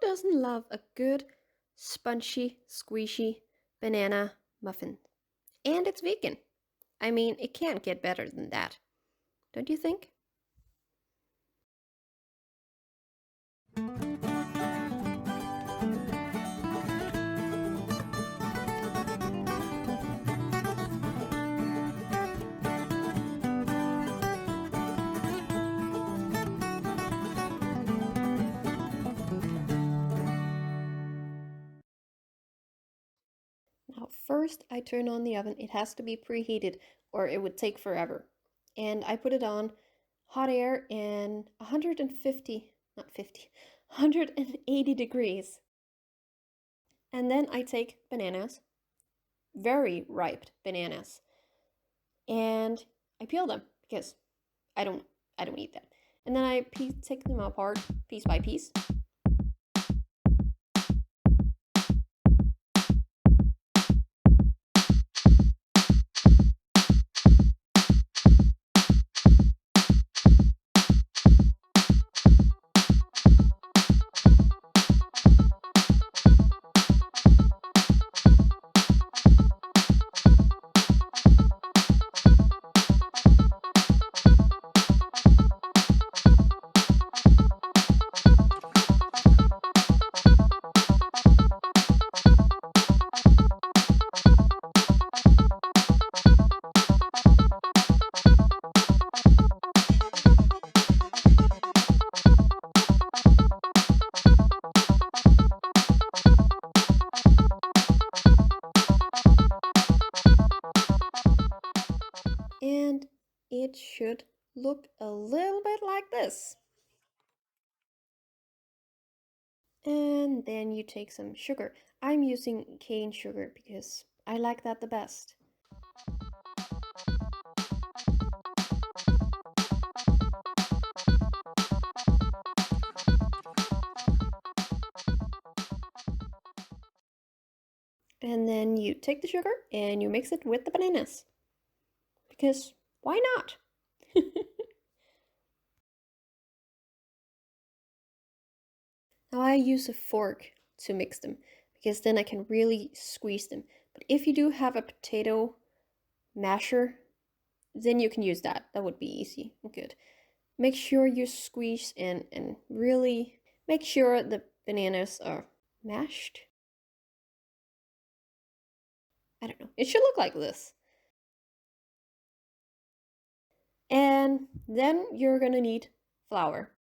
doesn't love a good, spongy, squishy banana muffin? And it's vegan. I mean, it can't get better than that. Don't you think? Now, first I turn on the oven. It has to be preheated or it would take forever. And I put it on hot air and 150, not 50, 180 degrees. And then I take bananas, very ripe bananas, and I peel them because I don't eat that. And then I take them apart piece by piece. And it should look a little bit like this. And then you take some sugar. I'm using cane sugar because I like that the best. And then you take the sugar and you mix it with the bananas. Because why not? Now I use a fork to mix them because then I can really squeeze them. But if you do have a potato masher, then you can use that. That would be easy and good. Make sure you squeeze and really make sure the bananas are mashed. I don't know. It should look like this. And then you're gonna need flour.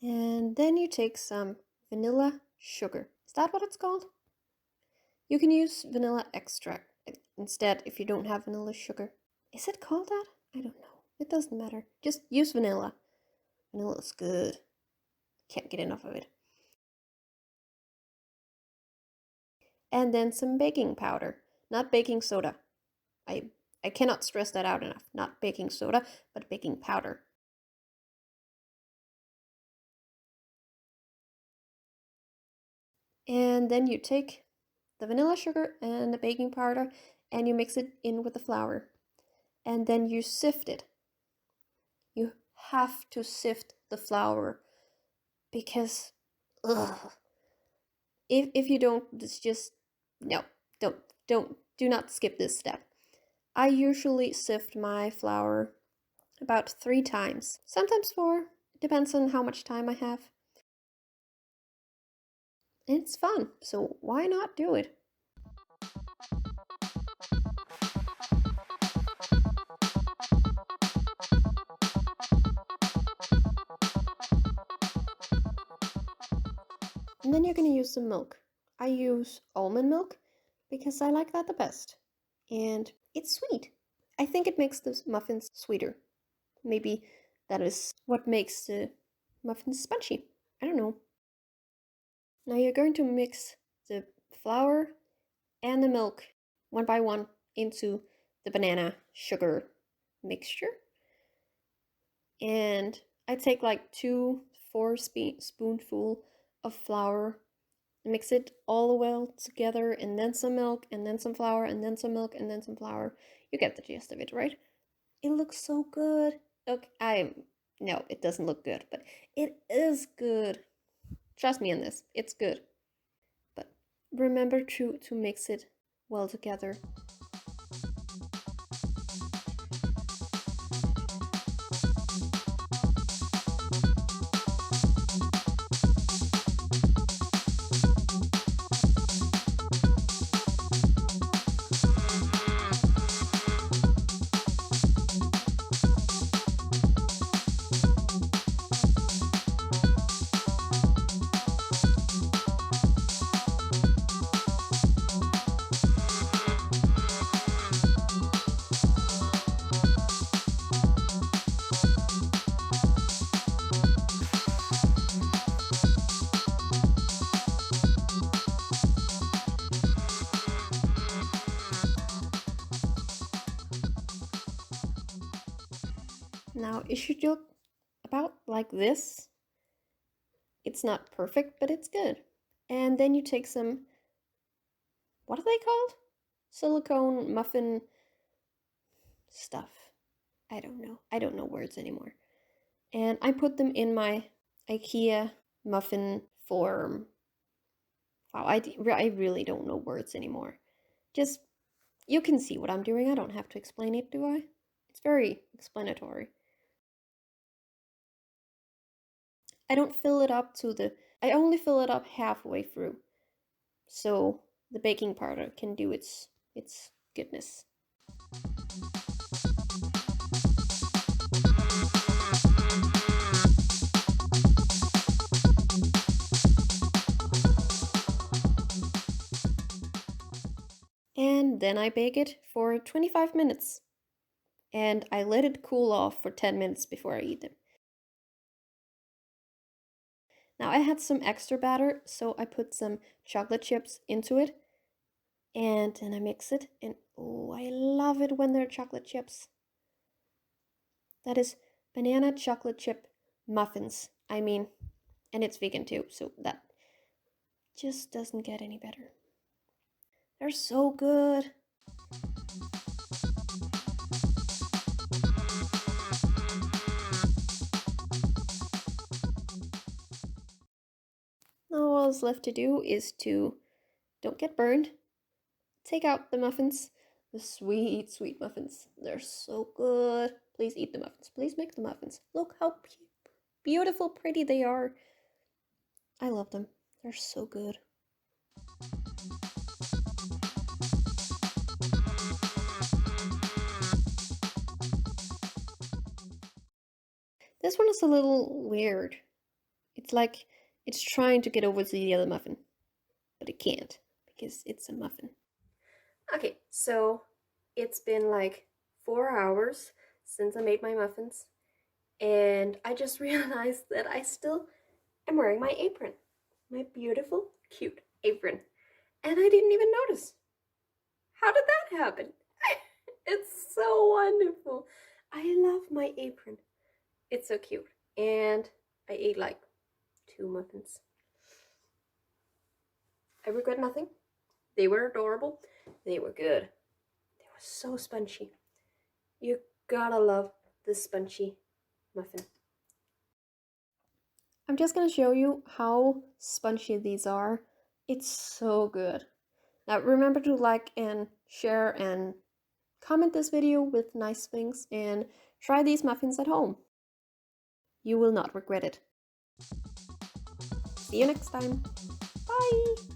And then you take some vanilla sugar. Is that what it's called? You can use vanilla extract instead if you don't have vanilla sugar. Is it called that? I don't know. It doesn't matter. Just use vanilla. Vanilla is good. Can't get enough of it. And then some baking powder, not baking soda. I cannot stress that out enough. Not baking soda, but baking powder. And then you take the vanilla sugar and the baking powder and you mix it in with the flour. And then you sift it. You have to sift the flour because if you don't, it's just no, do not skip this step. I usually sift my flour about 3 times, sometimes 4. It depends on how much time I have. And it's fun, so why not do it? And then you're gonna use some milk. I use almond milk because I like that the best. And it's sweet. I think it makes the muffins sweeter. Maybe that is what makes the muffins spongy. I don't know. Now you're going to mix the flour and the milk one by one into the banana sugar mixture. And I take like 2 4 spoonful of flour mix it all well together, and then some milk, and then some flour, and then some milk, and then some flour. You get the gist of it, right? It looks so good. Okay, no, it doesn't look good, but it is good. Trust me on this, it's good. But remember to mix it well together. Now it should look about like this. It's not perfect, but it's good. And then you take some, what are they called? Silicone muffin stuff. I don't know. I don't know words anymore. And I put them in my IKEA muffin form. Wow, I really don't know words anymore. Just, you can see what I'm doing. I don't have to explain it, do I? It's very explanatory. I don't fill it up to the, I only fill it up halfway through. So the baking powder can do its goodness. And then I bake it for 25 minutes. And I let it cool off for 10 minutes before I eat them. Now I had some extra batter, so I put some chocolate chips into it. And then I mix it, and oh, I love it when they're chocolate chips. That is banana chocolate chip muffins. I mean, and it's vegan too, so that just doesn't get any better. They're so good. Now all that's left to do is to, don't get burned, take out the muffins, the sweet, sweet muffins. They're so good. Please eat the muffins. Please make the muffins. Look how beautiful, pretty they are. I love them. They're so good. This one is a little weird. It's like it's trying to get over to the other muffin, but it can't because it's a muffin. Okay, so it's been like 4 hours since I made my muffins, and I just realized that I still am wearing my apron, my beautiful, cute apron, and I didn't even notice. How did that happen? It's so wonderful. I love my apron. It's so cute, and I ate like 2 muffins. I regret nothing. They were adorable. They were good. They were so spongy. You gotta love this spongy muffin. I'm just gonna show you how spongy these are. It's so good. Now remember to like and share and comment this video with nice things, and try these muffins at home. You will not regret it. See you next time. Bye!